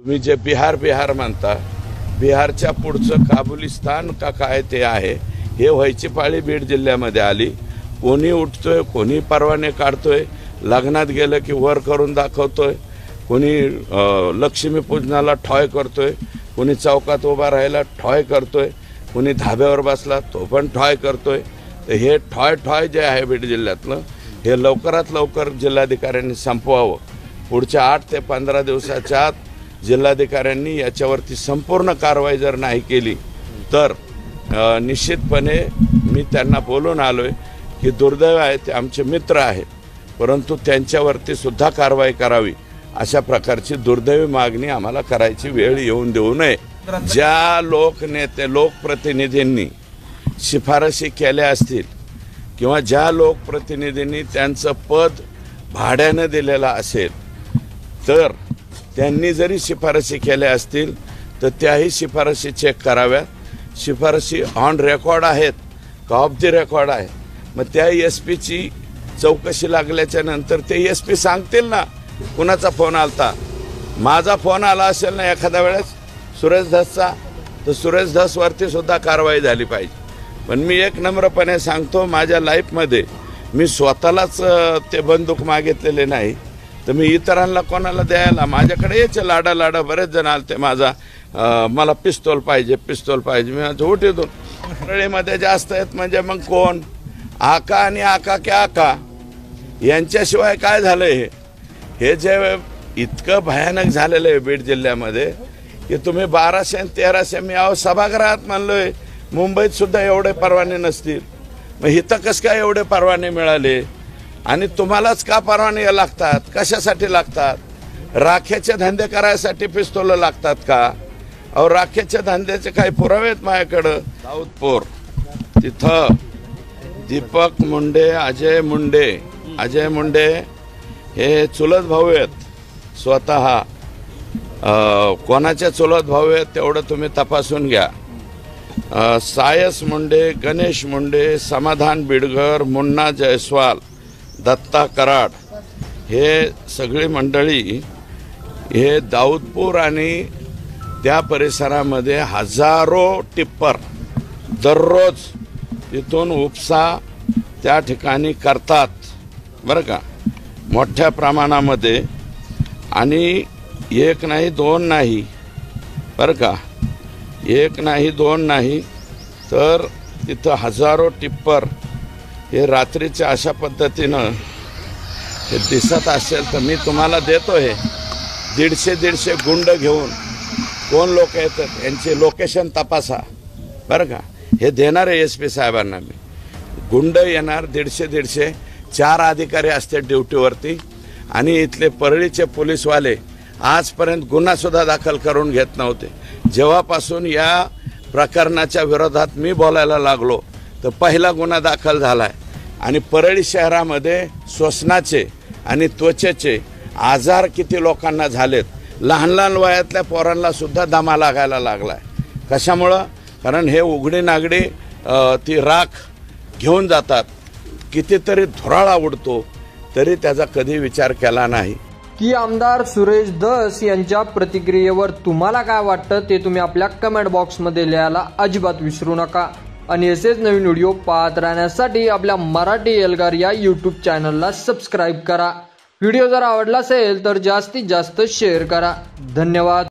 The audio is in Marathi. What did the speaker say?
तुम्ही जे बिहार म्हणता, बिहारच्या पुढचं काबुलिस्तान का काय ते आहे, हे व्हायची पाळी बीड जिल्ह्यामध्ये आली। कोणी उठतोय, कोणी परवाने काढतोय, लग्नात गेलं की वर करून दाखवतोय, कोणी लक्ष्मीपूजनाला ठॉय करतोय, कोणी चौकात उभा राहायला ठॉय करतोय, कोणी धाब्यावर बसला तो पण ठॉय करतोय। तर हे ठॉय जे आहे बीड जिल्ह्यातलं, हे लवकरात लवकर जिल्हाधिकाऱ्यांनी संपवावं। पुढच्या 8 ते 15 दिवसाच्या आत जिल्हाधिकाऱ्यांनी याच्यावरती संपूर्ण कारवाई जर नाही केली तर निश्चितपणे मी त्यांना बोलून आलोय की दुर्दैव आहे, ते आमचे मित्र आहेत, परंतु त्यांच्यावरती सुद्धा कारवाई करावी, अशा प्रकारची दुर्दैवी मागणी आम्हाला करायची वेळ येऊन देऊ नये। ज्या लोकप्रतिनिधींनी शिफारशी केल्या असतील किंवा ज्या लोकप्रतिनिधींनी त्यांचं पद भाड्याने दिलेलं असेल, तर त्यांनी जरी शिफारशी केल्या असतील तर त्याही शिफारशी चेक कराव्यात। शिफारशी ऑन रेकॉर्ड आहेत का ऑफ द रेकॉर्ड आहे, मग त्या एसपीची चौकशी लागल्याच्या नंतर ते एसपी सांगतील ना कुणाचा फोन आलता। माझा फोन आला असेल ना एखाद्या वेळेस सुरेश धसचा, तर सुरेश धसवरती सुद्धा कारवाई झाली पाहिजे। पण मी एक नम्रपणे सांगतो, माझ्या लाईफमध्ये मी स्वतःलाच ते बंदूक मागितलेले नाही, तर मी इतरांना कोणाला द्यायला, माझ्याकडे यायचे लाडा बरेच जण आलते, मला पिस्तूल पाहिजे। मी उठीतून रळीमध्ये जास्त आहेत म्हणजे मग कोण, आका आणि आका के आका यांच्याशिवाय काय झालंय? हे जे इतकं भयानक झालेलं आहे बीड जिल्ह्यामध्ये की तुम्ही 1200 आणि 1300, मी सभागृहात म्हणलोय मुंबईत सुद्धा एवढे परवाने नसतील, मग इथं कसं काय एवढे परवाने मिळाले? आणि तुम्हालाच का परवाने लागतात? कशासाठी लागतात? राख्याचे धंदे करायसाठी पिस्तूल लागतात का? अहो, राख्याच्या धंद्याचे काही पुरावे आहेत माझ्याकडं। दाऊदपूर तिथं दीपक मुंडे, अजय मुंडे हे चुलत भाऊ आहेत स्वतः। कोणाचे चुलत भाऊ आहेत तेवढं तुम्ही तपासून घ्या। सायस मुंडे, गणेश मुंडे, समाधान बिडगर, मुन्ना जयस्वाल, दत्ता कराड, हे सगळी मंडळी हे दाऊदपूर आणि त्या परिसरामध्ये हजारो टिप्पर दररोज तिथून उपसा त्या ठिकाणी करतात बरं का, मोठ्या प्रमाणामध्ये। आणि एक नाही दोन नाही बरं का, एक नाही दोन नाही, तर तिथं हजारो टिप्पर हे रात्रीच्या अशा पद्धतीनं हे दिसत असेल तर मी तुम्हाला देतो हे 150 गुंड घेऊन कोण लोक येतात यांचे लोकेशन तपासा बरं का। हे देणार आहे एसपी साहेबांना मी। गुंड येणार 150, 4 अधिकारी असतात ड्युटीवरती, आणि इथले परळीचे पोलीसवाले आजपर्यंत गुन्हा सुद्धा दाखल करून घेत नव्हते। जेव्हापासून या प्रकरणाच्या विरोधात मी बोलायला लागलो तर पहिला गुन्हा दाखल झालाय। आणि परळी शहरामध्ये श्वसनाचे आणि त्वचेचे आजार किती लोकांना झालेत, लहान वयातल्या पोरांना सुद्धा दमा लागायला लागलाय। कशामुळं? कारण हे उघडी नागडी ती राख घेऊन जातात, कितीतरी धुराळा उडतो, तरी त्याचा कधी विचार केला नाही। की आमदार सुरेश धस यांच्या प्रतिक्रियेवर तुम्हाला काय वाटतं ते तुम्ही आपल्या कमेंट बॉक्समध्ये लिहायला अजिबात विसरू नका। आणि असेच नवीन व्हिडिओ पाहत राहण्यासाठी आपल्या मराठी एल्गार या यूट्यूब चॅनलला सबस्क्राईब करा। व्हिडिओ जर आवडला असेल तर जास्तीत जास्त शेअर करा। धन्यवाद।